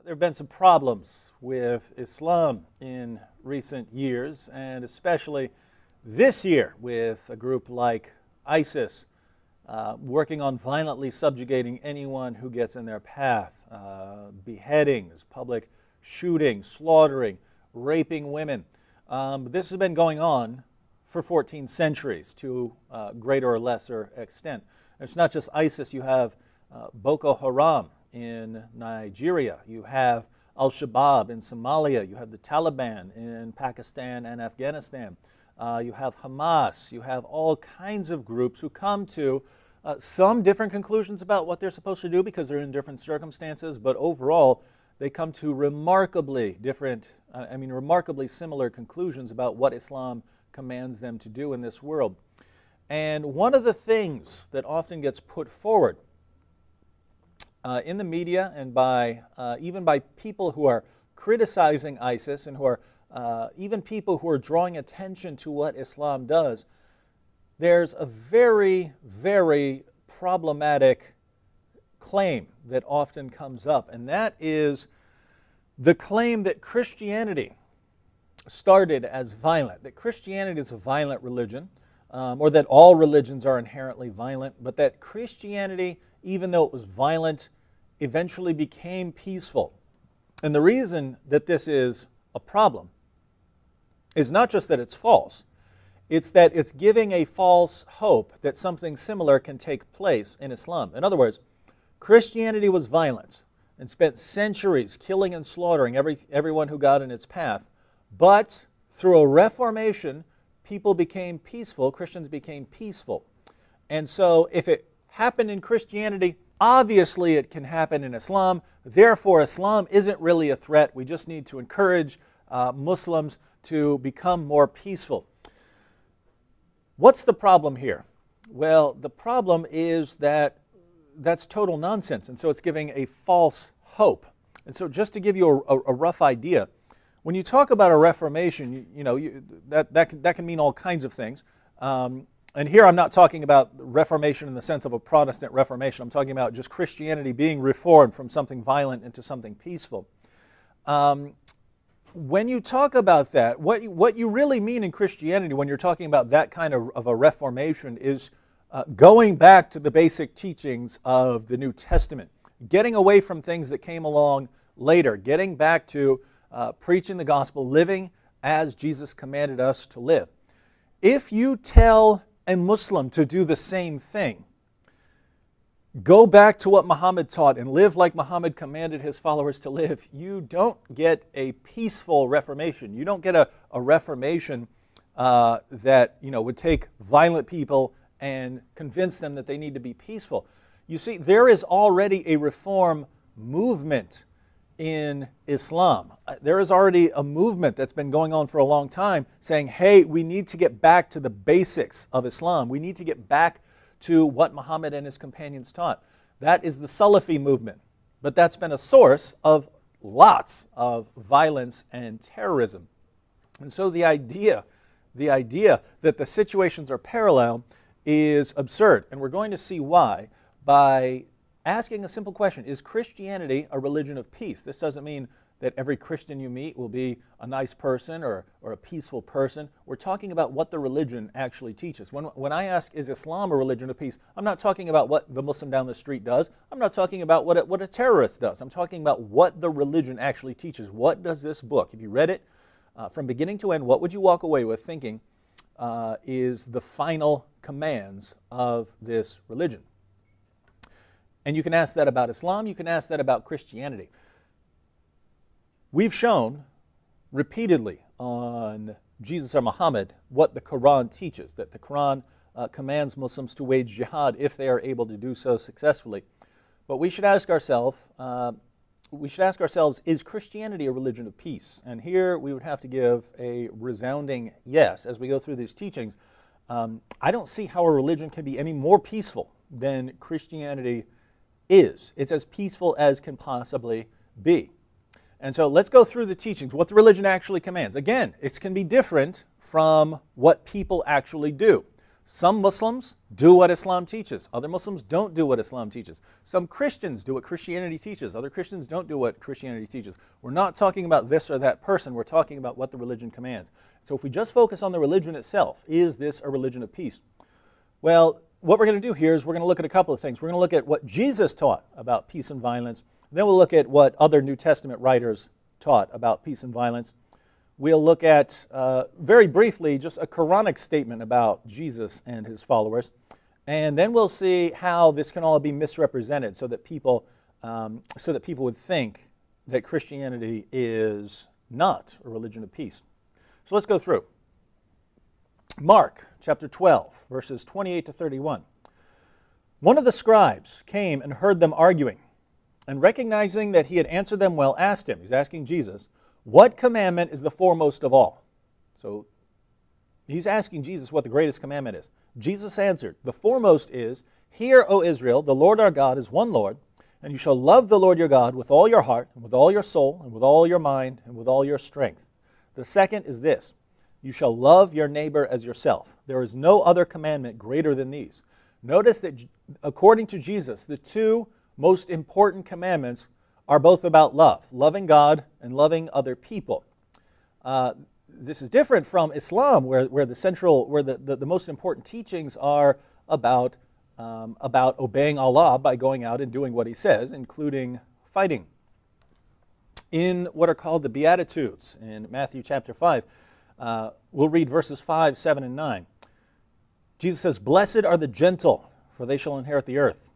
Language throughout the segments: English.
There have been some problems with Islam in recent years, and especially this year with a group like ISIS working on violently subjugating anyone who gets in their path, beheadings, public shooting, slaughtering, raping women. This has been going on for 14 centuries to greater or lesser extent. It's not just ISIS. You have Boko Haram in Nigeria. You have Al-Shabaab in Somalia. You have the Taliban in Pakistan and Afghanistan. You have Hamas. You have all kinds of groups who come to some different conclusions about what they're supposed to do because they're in different circumstances, but overall they come to remarkably similar conclusions about what Islam commands them to do in this world. And one of the things that often gets put forward in the media and even by people who are criticizing ISIS and who are even people who are drawing attention to what Islam does, there's a very, very problematic claim that often comes up, and that is the claim that Christianity started as violent, that Christianity is a violent religion, or that all religions are inherently violent, but that Christianity, even though it was violent, eventually became peaceful. And the reason that this is a problem is not just that it's false, it's that it's giving a false hope that something similar can take place in Islam. In other words, Christianity was violent and spent centuries killing and slaughtering everyone who got in its path, but through a reformation, people became peaceful, Christians became peaceful. And so if it happened in Christianity, obviously it can happen in Islam. Therefore, Islam isn't really a threat. We just need to encourage Muslims to become more peaceful. What's the problem here? Well, the problem is that that's total nonsense, and so it's giving a false hope. And so just to give you a rough idea, when you talk about a reformation, that can mean all kinds of things. And here I'm not talking about reformation in the sense of a Protestant reformation. I'm talking about just Christianity being reformed from something violent into something peaceful. When you talk about that, what you really mean in Christianity when you're talking about that kind of a reformation is going back to the basic teachings of the New Testament, getting away from things that came along later, getting back to preaching the gospel, living as Jesus commanded us to live. If you tell a Muslim to do the same thing, go back to what Muhammad taught and live like Muhammad commanded his followers to live, you don't get a peaceful reformation. You don't get a reformation that would take violent people and convince them that they need to be peaceful. You see, there is already a reform movement in Islam. There is already a movement that's been going on for a long time saying, hey, we need to get back to the basics of Islam. We need to get back to what Muhammad and his companions taught. That is the Salafi movement. But that's been a source of lots of violence and terrorism. And so the idea that the situations are parallel is absurd. And we're going to see why by asking a simple question: is Christianity a religion of peace? This doesn't mean that every Christian you meet will be a nice person or a peaceful person. We're talking about what the religion actually teaches. When I ask, is Islam a religion of peace, I'm not talking about what the Muslim down the street does. I'm not talking about what a terrorist does. I'm talking about what the religion actually teaches. What does this book, if you read it from beginning to end, what would you walk away with thinking is the final commands of this religion? And you can ask that about Islam, you can ask that about Christianity. We've shown repeatedly on Jesus or Muhammad what the Quran teaches, that the Quran commands Muslims to wage jihad if they are able to do so successfully. But we should ask ourselves, is Christianity a religion of peace? And here we would have to give a resounding yes. As we go through these teachings, I don't see how a religion can be any more peaceful than Christianity is. It's as peaceful as can possibly be. And so let's go through the teachings, what the religion actually commands. Again, it can be different from what people actually do. Some Muslims do what Islam teaches. Other Muslims don't do what Islam teaches. Some Christians do what Christianity teaches. Other Christians don't do what Christianity teaches. We're not talking about this or that person. We're talking about what the religion commands. So if we just focus on the religion itself, is this a religion of peace? Well, what we're going to do here is we're going to look at a couple of things. We're going to look at what Jesus taught about peace and violence. Then we'll look at what other New Testament writers taught about peace and violence. We'll look at, very briefly, just a Quranic statement about Jesus and his followers. And then we'll see how this can all be misrepresented so that people would think that Christianity is not a religion of peace. So let's go through. Mark chapter 12, verses 28 to 31. One of the scribes came and heard them arguing, and recognizing that he had answered them well, asked him, he's asking Jesus, what commandment is the foremost of all? So he's asking Jesus what the greatest commandment is. Jesus answered, the foremost is, hear, O Israel, the Lord our God is one Lord, and you shall love the Lord your God with all your heart, and with all your soul, and with all your mind, and with all your strength. The second is this, you shall love your neighbor as yourself. There is no other commandment greater than these. Notice that according to Jesus, the two most important commandments are both about love, loving God and loving other people. This is different from Islam, where the most important teachings are about obeying Allah by going out and doing what He says, including fighting. In what are called the Beatitudes in Matthew chapter 5, we'll read verses 5, 7, and 9. Jesus says, blessed are the gentle, for they shall inherit the earth.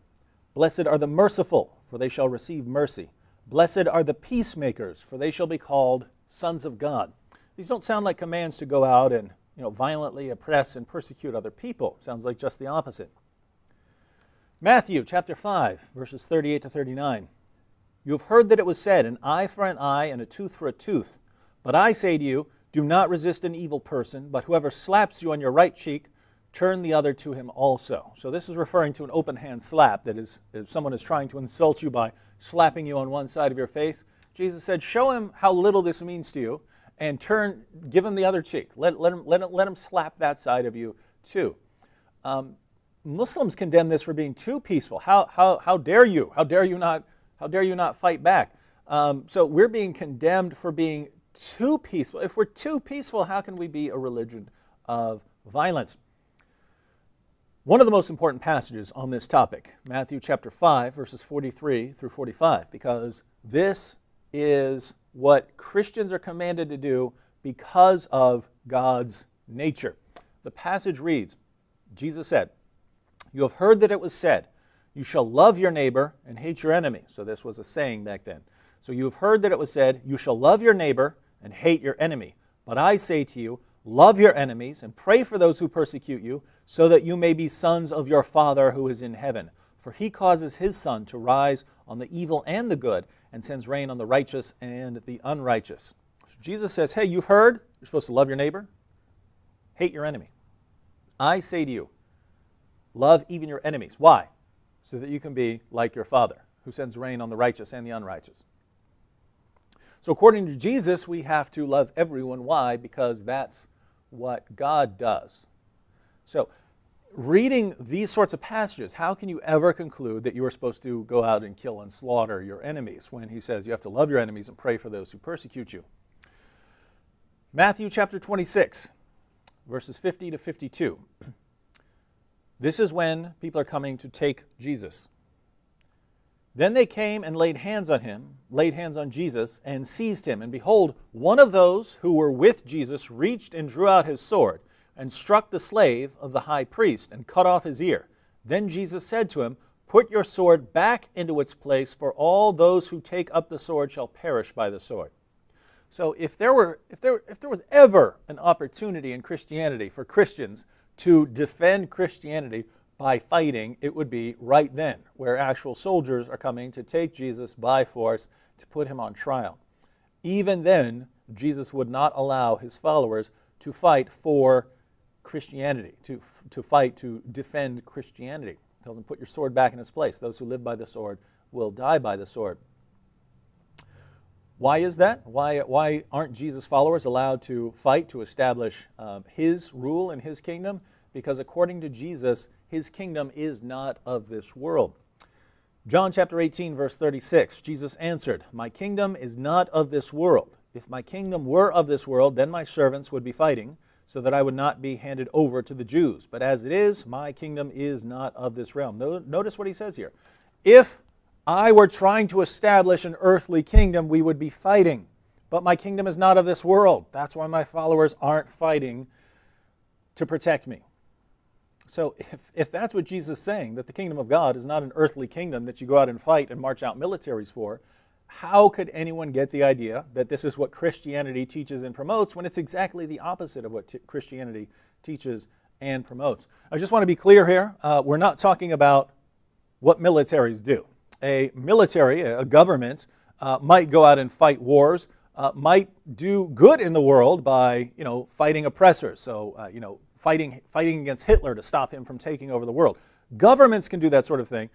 Blessed are the merciful, for they shall receive mercy. Blessed are the peacemakers, for they shall be called sons of God. These don't sound like commands to go out and violently oppress and persecute other people. Sounds like just the opposite. Matthew chapter 5, verses 38 to 39. You have heard that it was said, an eye for an eye and a tooth for a tooth. But I say to you, do not resist an evil person, but whoever slaps you on your right cheek, turn the other to him also. So this is referring to an open hand slap, that is, if someone is trying to insult you by slapping you on one side of your face. Jesus said, show him how little this means to you, and give him the other cheek. Let him slap that side of you too. Muslims condemn this for being too peaceful. How dare you? How dare you not fight back? So we're being condemned for being too peaceful. If we're too peaceful, how can we be a religion of violence? One of the most important passages on this topic, Matthew chapter 5, verses 43 through 45, because this is what Christians are commanded to do because of God's nature. The passage reads, Jesus said, you have heard that it was said, you shall love your neighbor and hate your enemy. So this was a saying back then. So you have heard that it was said, you shall love your neighbor and hate your enemy. But I say to you, love your enemies and pray for those who persecute you, so that you may be sons of your Father who is in heaven. For He causes His sun to rise on the evil and the good, and sends rain on the righteous and the unrighteous. So Jesus says, hey, you've heard, you're supposed to love your neighbor, hate your enemy. I say to you, love even your enemies. Why? So that you can be like your Father, who sends rain on the righteous and the unrighteous. So according to Jesus, we have to love everyone. Why? Because that's what God does. So reading these sorts of passages, how can you ever conclude that you are supposed to go out and kill and slaughter your enemies when He says you have to love your enemies and pray for those who persecute you? Matthew chapter 26, verses 50 to 52. This is when people are coming to take Jesus. Then they came and laid hands on Jesus, and seized him. And behold, one of those who were with Jesus reached and drew out his sword, and struck the slave of the high priest, and cut off his ear. Then Jesus said to him, put your sword back into its place, for all those who take up the sword shall perish by the sword. So if there was ever an opportunity in Christianity for Christians to defend Christianity by fighting, it would be right then, where actual soldiers are coming to take Jesus by force to put him on trial. Even then, Jesus would not allow his followers to fight for Christianity, to fight to defend Christianity. He tells them, put your sword back in its place. Those who live by the sword will die by the sword. Why is that? Why aren't Jesus' followers allowed to fight to establish his rule and his kingdom? because according to Jesus, his kingdom is not of this world. John chapter 18, verse 36, Jesus answered, "My kingdom is not of this world. If my kingdom were of this world, then my servants would be fighting, so that I would not be handed over to the Jews. But as it is, my kingdom is not of this realm." Notice what he says here. If I were trying to establish an earthly kingdom, we would be fighting. But my kingdom is not of this world. That's why my followers aren't fighting to protect me. So if that's what Jesus is saying, that the kingdom of God is not an earthly kingdom that you go out and fight and march out militaries for, how could anyone get the idea that this is what Christianity teaches and promotes when it's exactly the opposite of what Christianity teaches and promotes? I just want to be clear here. We're not talking about what militaries do. A military, a government, might go out and fight wars, might do good in the world by, fighting oppressors. So, fighting against Hitler to stop him from taking over the world. Governments can do that sort of thing.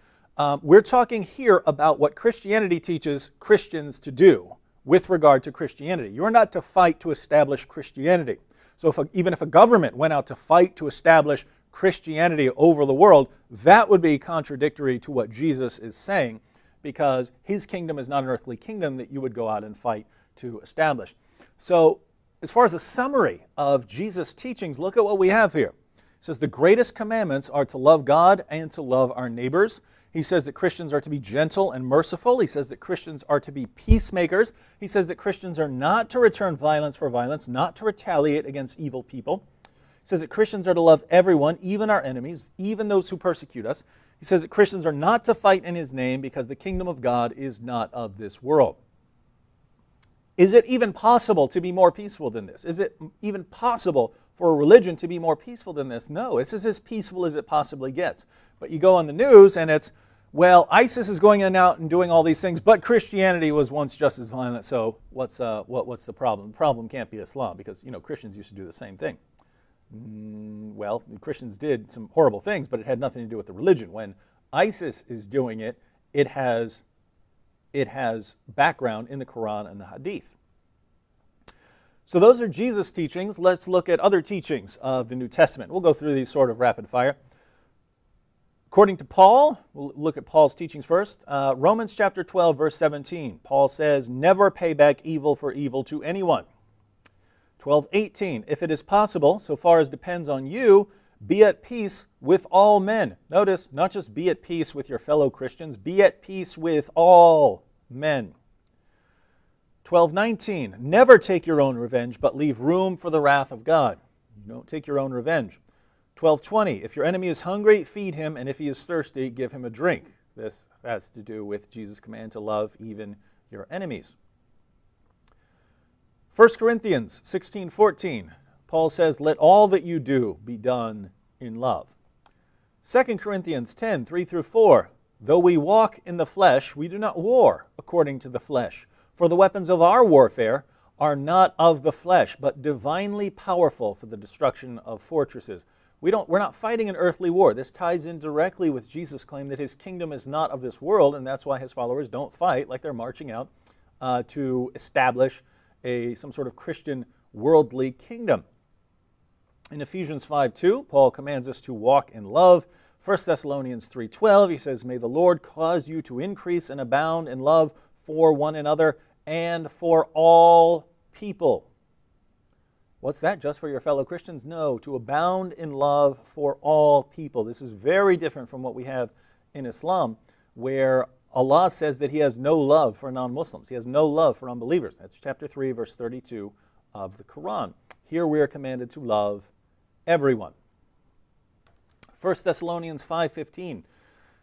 We're talking here about what Christianity teaches Christians to do with regard to Christianity. You're not to fight to establish Christianity. So even if a government went out to fight to establish Christianity over the world, that would be contradictory to what Jesus is saying, because his kingdom is not an earthly kingdom that you would go out and fight to establish. So as far as a summary of Jesus' teachings, look at what we have here. It says the greatest commandments are to love God and to love our neighbors. He says that Christians are to be gentle and merciful. He says that Christians are to be peacemakers. He says that Christians are not to return violence for violence, not to retaliate against evil people. He says that Christians are to love everyone, even our enemies, even those who persecute us. He says that Christians are not to fight in his name because the kingdom of God is not of this world. Is it even possible to be more peaceful than this? Is it even possible for a religion to be more peaceful than this? No, this is as peaceful as it possibly gets. But you go on the news and it's, well, ISIS is going in and out and doing all these things, but Christianity was once just as violent, so what's the problem? The problem can't be Islam, because Christians used to do the same thing. Well, Christians did some horrible things, but it had nothing to do with the religion. When ISIS is doing it, it has background in the Quran and the Hadith. So those are Jesus' teachings. Let's look at other teachings of the New Testament. We'll go through these sort of rapid fire. According to Paul, we'll look at Paul's teachings first. Romans chapter 12, verse 17. Paul says, "Never pay back evil for evil to anyone." 12:18. "If it is possible, so far as depends on you, be at peace with all men." Notice, not just be at peace with your fellow Christians, be at peace with all men. 12:19. "Never take your own revenge, but leave room for the wrath of God." You don't take your own revenge. 12:20. "If your enemy is hungry, feed him, and if he is thirsty, give him a drink." This has to do with Jesus' command to love even your enemies. 1 Corinthians 16:14. Paul says, "Let all that you do be done in love." 2 Corinthians 10, 3 through 4. "Though we walk in the flesh, we do not war according to the flesh. For the weapons of our warfare are not of the flesh, but divinely powerful for the destruction of fortresses." We're not fighting an earthly war. This ties in directly with Jesus' claim that his kingdom is not of this world, and that's why his followers don't fight like they're marching out to establish some sort of Christian worldly kingdom. In Ephesians 5:2, Paul commands us to walk in love. 1 Thessalonians 3:12, he says, "May the Lord cause you to increase and abound in love for one another and for all people." What's that, just for your fellow Christians? No, to abound in love for all people. This is very different from what we have in Islam, where Allah says that he has no love for non-Muslims. He has no love for unbelievers. That's chapter 3, verse 32 of the Quran. Here we are commanded to love everyone. 1 Thessalonians 5:15.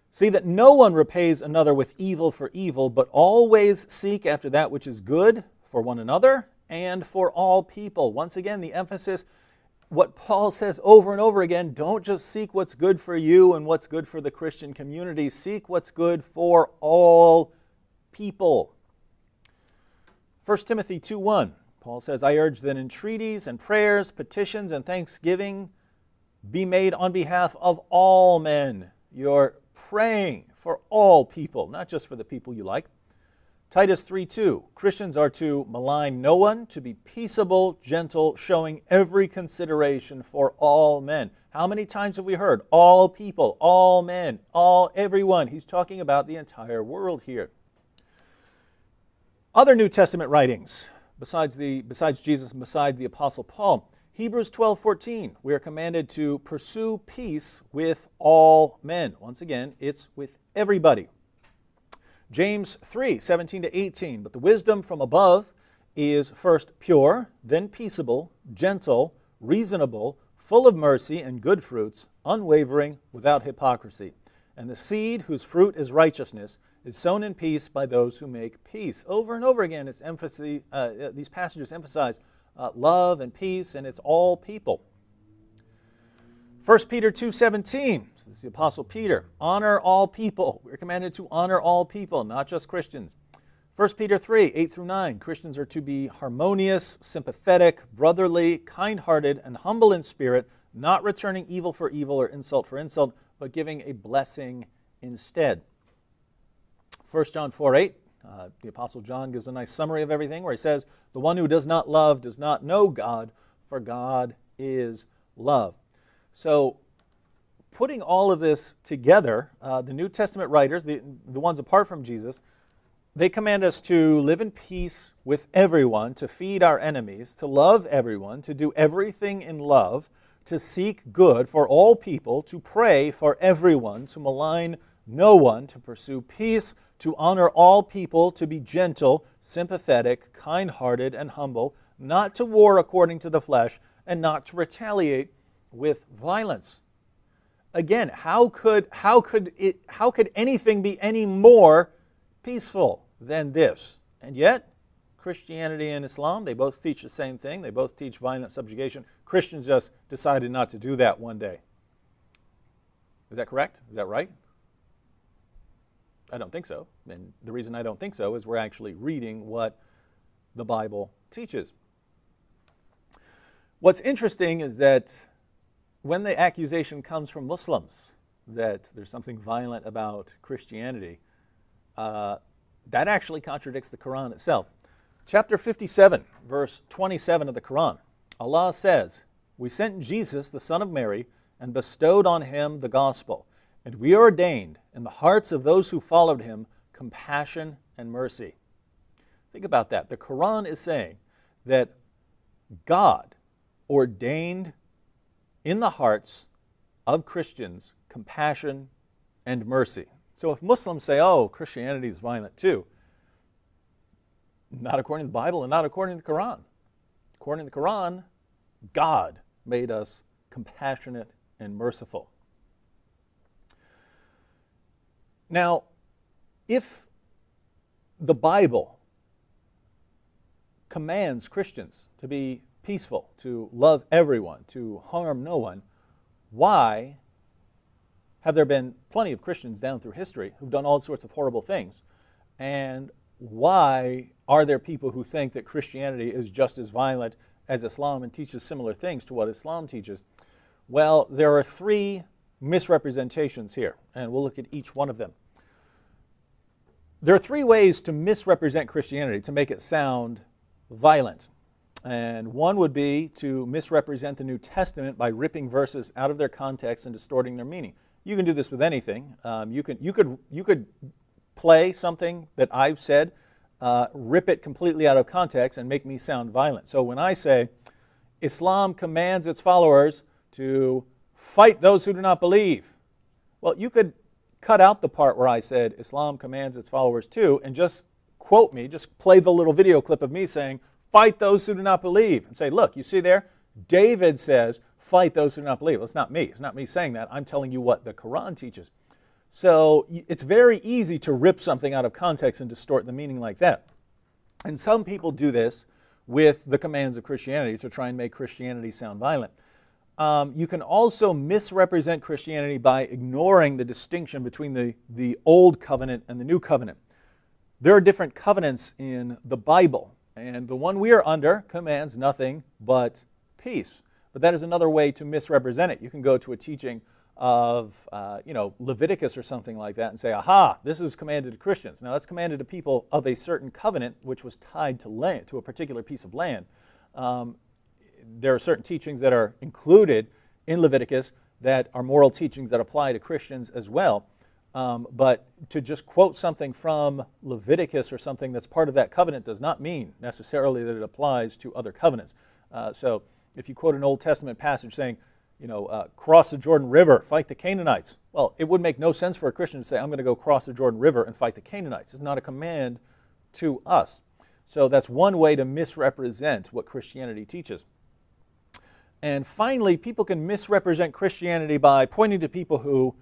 "See that no one repays another with evil for evil, but always seek after that which is good for one another and for all people." Once again, the emphasis, what Paul says over and over again, don't just seek what's good for you and what's good for the Christian community. Seek what's good for all people. 1 Timothy 2:1, Paul says, "I urge that entreaties and prayers, petitions and thanksgiving be made on behalf of all men." You're praying for all people, not just for the people you like. Titus 3:2, "Christians are to malign no one, to be peaceable, gentle, showing every consideration for all men." How many times have we heard all people, all men, everyone? He's talking about the entire world here. Other New Testament writings, besides Jesus and beside the Apostle Paul, Hebrews 12:14, we are commanded to pursue peace with all men. Once again, it's with everybody. James 3:17-18, but the wisdom from above is first pure, then peaceable, gentle, reasonable, full of mercy and good fruits, unwavering, without hypocrisy. And the seed whose fruit is righteousness is sown in peace by those who make peace. Over and over again, these passages emphasize love and peace, and it's all people. 1 Peter 2:17, so this is the Apostle Peter, honor all people. We're commanded to honor all people, not just Christians. 1 Peter 3:8-9, Christians are to be harmonious, sympathetic, brotherly, kind-hearted, and humble in spirit, not returning evil for evil or insult for insult, but giving a blessing instead. 1 John 4:8, the Apostle John gives a nice summary of everything where he says, the one who does not love does not know God, for God is love. So putting all of this together, the New Testament writers, the ones apart from Jesus, they command us to live in peace with everyone, to feed our enemies, to love everyone, to do everything in love, to seek good for all people, to pray for everyone, to malign no one, to pursue peace, to honor all people, to be gentle, sympathetic, kind-hearted, and humble, not to war according to the flesh, and not to retaliate with violence. Again, how could anything be any more peaceful than this? And yet, Christianity and Islam, they both teach the same thing. They both teach violent subjugation. Christians just decided not to do that one day. Is that correct? Is that right? I don't think so. And the reason I don't think so is we're actually reading what the Bible teaches. What's interesting is that when the accusation comes from Muslims that there's something violent about Christianity, that actually contradicts the Quran itself. Chapter 57, verse 27 of the Quran, Allah says, we sent Jesus, the son of Mary, and bestowed on him the gospel. And we ordained in the hearts of those who followed him compassion and mercy. Think about that. The Quran is saying that God ordained in the hearts of Christians compassion and mercy. So if Muslims say, oh, Christianity is violent too, not according to the Bible and not according to the Quran. According to the Quran, God made us compassionate and merciful. Now, if the Bible commands Christians to be peaceful, to love everyone, to harm no one, why have there been plenty of Christians down through history who've done all sorts of horrible things? And why are there people who think that Christianity is just as violent as Islam and teaches similar things to what Islam teaches? Well, there are three misrepresentations here, and we'll look at each one of them. There are three ways to misrepresent Christianity, to make it sound violent. And one would be to misrepresent the New Testament by ripping verses out of their context and distorting their meaning. You can do this with anything. You could play something that I've said, rip it completely out of context and make me sound violent. So when I say Islam commands its followers to fight those who do not believe, well, you could cut out the part where I said Islam commands its followers to and just quote me, just play the little video clip of me saying, fight those who do not believe, and say, look, you see there? David says, fight those who do not believe. Well, it's not me. It's not me saying that. I'm telling you what the Quran teaches. So it's very easy to rip something out of context and distort the meaning like that. And some people do this with the commands of Christianity to try and make Christianity sound violent. You can also misrepresent Christianity by ignoring the distinction between the Old Covenant and the New Covenant. There are different covenants in the Bible, and the one we are under commands nothing but peace. But that is another way to misrepresent it. You can go to a teaching of Leviticus or something like that and say, aha, this is commanded to Christians. Now that's commanded to people of a certain covenant which was tied to land, to a particular piece of land. There are certain teachings that are included in Leviticus that are moral teachings that apply to Christians as well. But to just quote something from Leviticus or something that's part of that covenant does not mean necessarily that it applies to other covenants. So if you quote an Old Testament passage saying, cross the Jordan River, fight the Canaanites. Well, it would make no sense for a Christian to say, I'm going to go cross the Jordan River and fight the Canaanites. It's not a command to us. So that's one way to misrepresent what Christianity teaches. And finally, people can misrepresent Christianity by pointing to people who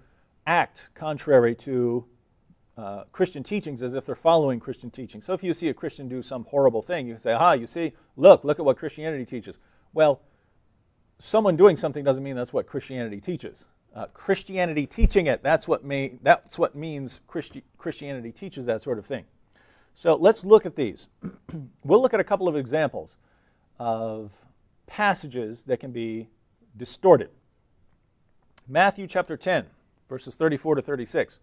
act contrary to Christian teachings as if they're following Christian teachings. So if you see a Christian do some horrible thing, you can say, aha, you see, look at what Christianity teaches. Well, someone doing something doesn't mean that's what Christianity teaches. Christianity teaching it, that's what means Christianity teaches that sort of thing. So let's look at these. We'll look at a couple of examples of passages that can be distorted. Matthew chapter 10, verses 34 to 36.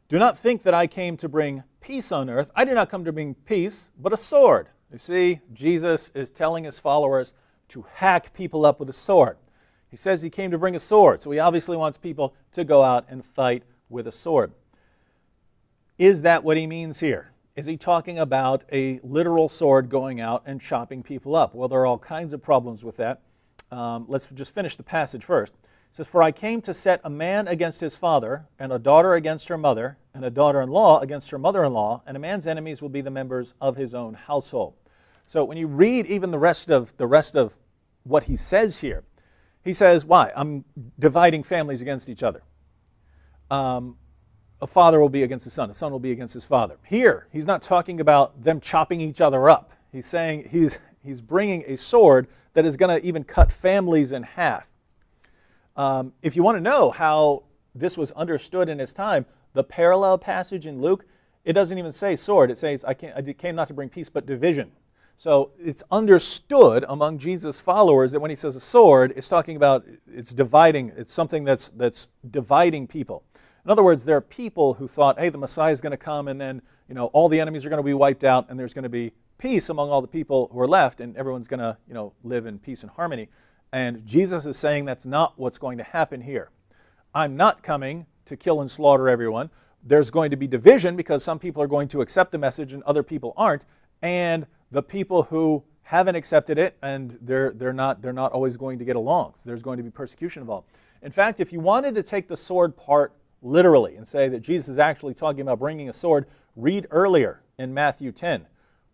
Do not think that I came to bring peace on earth. I did not come to bring peace, but a sword. You see, Jesus is telling his followers to hack people up with a sword. He says he came to bring a sword, so he obviously wants people to go out and fight with a sword. Is that what he means here? Is he talking about a literal sword going out and chopping people up? Well, there are all kinds of problems with that. Let's just finish the passage first. It says, for I came to set a man against his father, and a daughter against her mother, and a daughter-in-law against her mother-in-law, and a man's enemies will be the members of his own household. So when you read even the rest of what he says here, he says, why? I'm dividing families against each other. A father will be against his son. A son will be against his father. Here, he's not talking about them chopping each other up. He's saying he's bringing a sword that is going to even cut families in half. If you want to know how this was understood in his time, the parallel passage in Luke, it doesn't even say sword. It says, I came not to bring peace, but division. So it's understood among Jesus' followers that when he says a sword, it's talking about it's dividing. It's something that's dividing people. In other words, there are people who thought, hey, the Messiah is going to come and then all the enemies are going to be wiped out and there's going to be peace among all the people who are left and everyone's going to live in peace and harmony. And Jesus is saying that's not what's going to happen here. I'm not coming to kill and slaughter everyone. There's going to be division because some people are going to accept the message and other people aren't. And the people who haven't accepted it and they're not always going to get along. So there's going to be persecution involved. In fact, if you wanted to take the sword part literally and say that Jesus is actually talking about bringing a sword, read earlier in Matthew 10,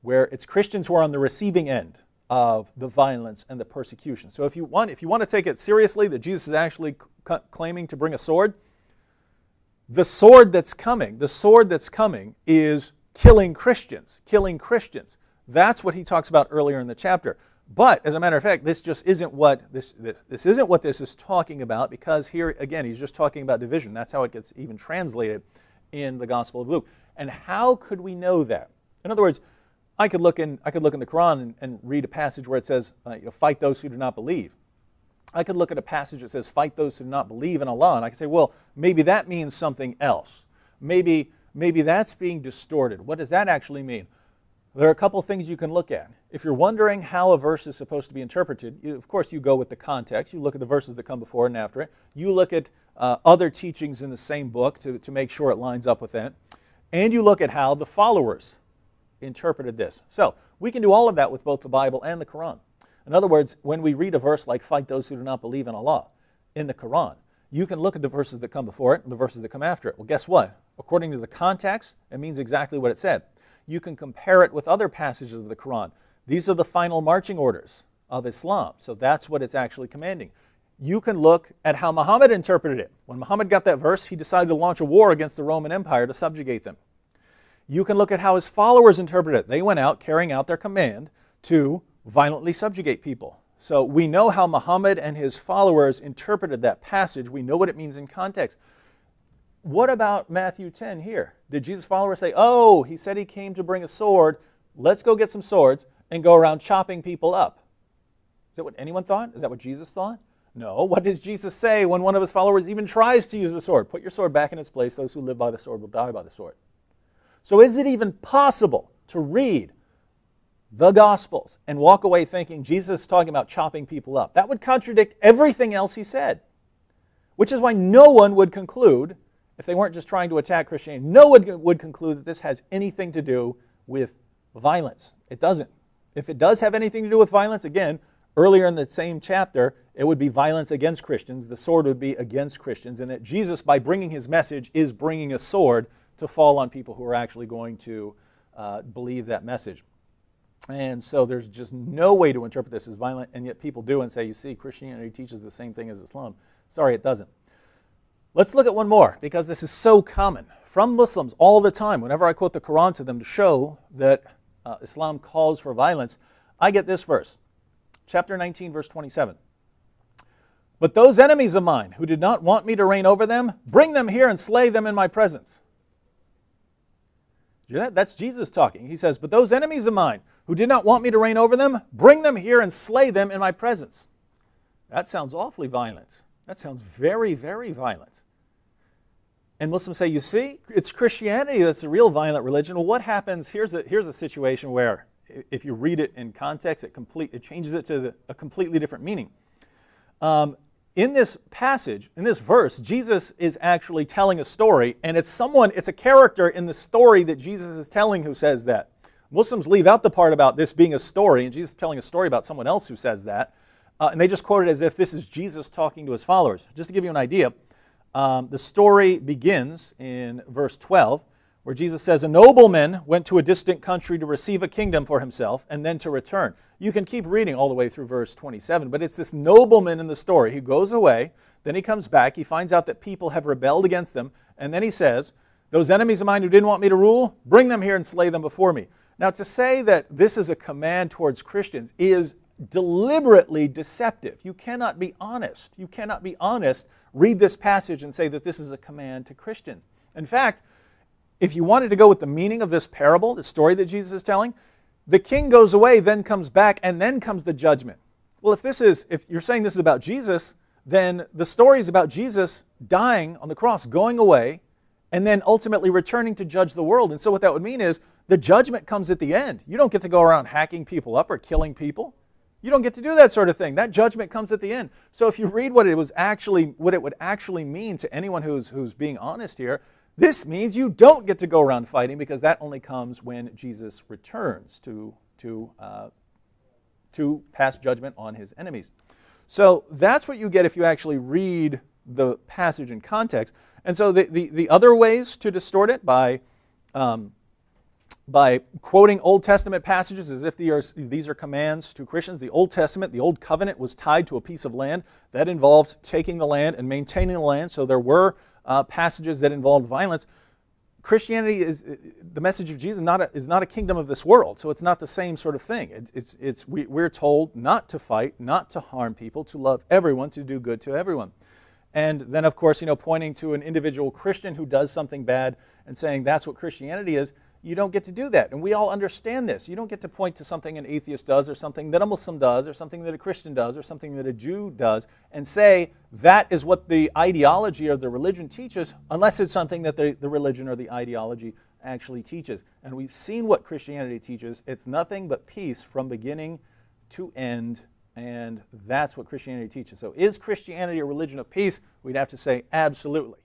where it's Christians who are on the receiving end of the violence and the persecution. So if you want to take it seriously that Jesus is actually claiming to bring a sword, the sword that's coming is killing Christians. That's what he talks about earlier in the chapter. But as a matter of fact, this just isn't what this is talking about, because here again he's just talking about division. That's how it gets even translated in the Gospel of Luke. And how could we know that? In other words, I could look in the Quran and read a passage where it says, fight those who do not believe. I could look at a passage that says, fight those who do not believe in Allah, and I could say, well, maybe that means something else. Maybe that's being distorted. What does that actually mean? There are a couple things you can look at. If you're wondering how a verse is supposed to be interpreted, of course you go with the context. You look at the verses that come before and after it. You look at other teachings in the same book to make sure it lines up with that. And you look at how the followers interpreted this. So we can do all of that with both the Bible and the Quran. In other words, when we read a verse like fight those who do not believe in Allah in the Quran, you can look at the verses that come before it and the verses that come after it. Well, guess what? According to the context, it means exactly what it said. You can compare it with other passages of the Quran. These are the final marching orders of Islam, so that's what it's actually commanding. You can look at how Muhammad interpreted it. When Muhammad got that verse, he decided to launch a war against the Roman Empire to subjugate them. You can look at how his followers interpreted it. They went out carrying out their command to violently subjugate people. So we know how Muhammad and his followers interpreted that passage. We know what it means in context. What about Matthew 10 here? Did Jesus' followers say, oh, he said he came to bring a sword, let's go get some swords and go around chopping people up? Is that what anyone thought? Is that what Jesus thought? No. What does Jesus say when one of his followers even tries to use a sword? Put your sword back in its place. Those who live by the sword will die by the sword. So is it even possible to read the Gospels and walk away thinking Jesus is talking about chopping people up? That would contradict everything else he said. Which is why no one would conclude, if they weren't just trying to attack Christianity, no one would conclude that this has anything to do with violence. It doesn't. If it does have anything to do with violence, again, earlier in the same chapter, it would be violence against Christians. The sword would be against Christians, and that Jesus, by bringing his message, is bringing a sword to fall on people who are actually going to believe that message. And so there's just no way to interpret this as violent, and yet people do and say, you see, Christianity teaches the same thing as Islam. Sorry, it doesn't. Let's look at one more, because this is so common. From Muslims all the time, whenever I quote the Quran to them to show that Islam calls for violence, I get this verse, chapter 19, verse 27. But those enemies of mine who did not want me to reign over them, bring them here and slay them in my presence. You hear that? That's Jesus talking. He says, but those enemies of mine who did not want me to reign over them, bring them here and slay them in my presence. That sounds awfully violent. That sounds very, very violent. And Muslims say, you see, it's Christianity that's the real violent religion. Well, what happens? Here's a situation where if you read it in context, it changes it to a completely different meaning. In this passage, in this verse, Jesus is actually telling a story, and it's a character in the story that Jesus is telling who says that. Muslims leave out the part about this being a story, and Jesus is telling a story about someone else who says that, and they just quote it as if this is Jesus talking to his followers. Just to give you an idea, the story begins in verse 12, where Jesus says, a nobleman went to a distant country to receive a kingdom for himself and then to return. You can keep reading all the way through verse 27, but it's this nobleman in the story who goes away, then he comes back, he finds out that people have rebelled against them, and then he says, those enemies of mine who didn't want me to rule, bring them here and slay them before me. Now, to say that this is a command towards Christians is deliberately deceptive. You cannot be honest. You cannot be honest, read this passage and say that this is a command to Christians. In fact, if you wanted to go with the meaning of this parable, the story that Jesus is telling, the king goes away, then comes back, and then comes the judgment. Well, if you're saying this is about Jesus, then the story is about Jesus dying on the cross, going away, and then ultimately returning to judge the world. And so what that would mean is the judgment comes at the end. You don't get to go around hacking people up or killing people. You don't get to do that sort of thing. That judgment comes at the end. So if you read what it would actually mean to anyone who's being honest here, this means you don't get to go around fighting, because that only comes when Jesus returns to pass judgment on his enemies. So that's what you get if you actually read the passage in context. And so the other ways to distort it by quoting Old Testament passages as if these are commands to Christians. The Old Testament, the Old Covenant, was tied to a piece of land. That involved taking the land and maintaining the land, so there were passages that involved violence. Christianity is the message of Jesus is not a kingdom of this world, so it's not the same sort of thing. We're told not to fight, not to harm people, to love everyone, to do good to everyone. And then, of course, pointing to an individual Christian who does something bad and saying that's what Christianity is, you don't get to do that. And we all understand this. You don't get to point to something an atheist does, or something that a Muslim does, or something that a Christian does, or something that a Jew does, and say that is what the ideology or the religion teaches, unless it's something that the religion or the ideology actually teaches. And we've seen what Christianity teaches. It's nothing but peace from beginning to end, and that's what Christianity teaches. So is Christianity a religion of peace? We'd have to say absolutely.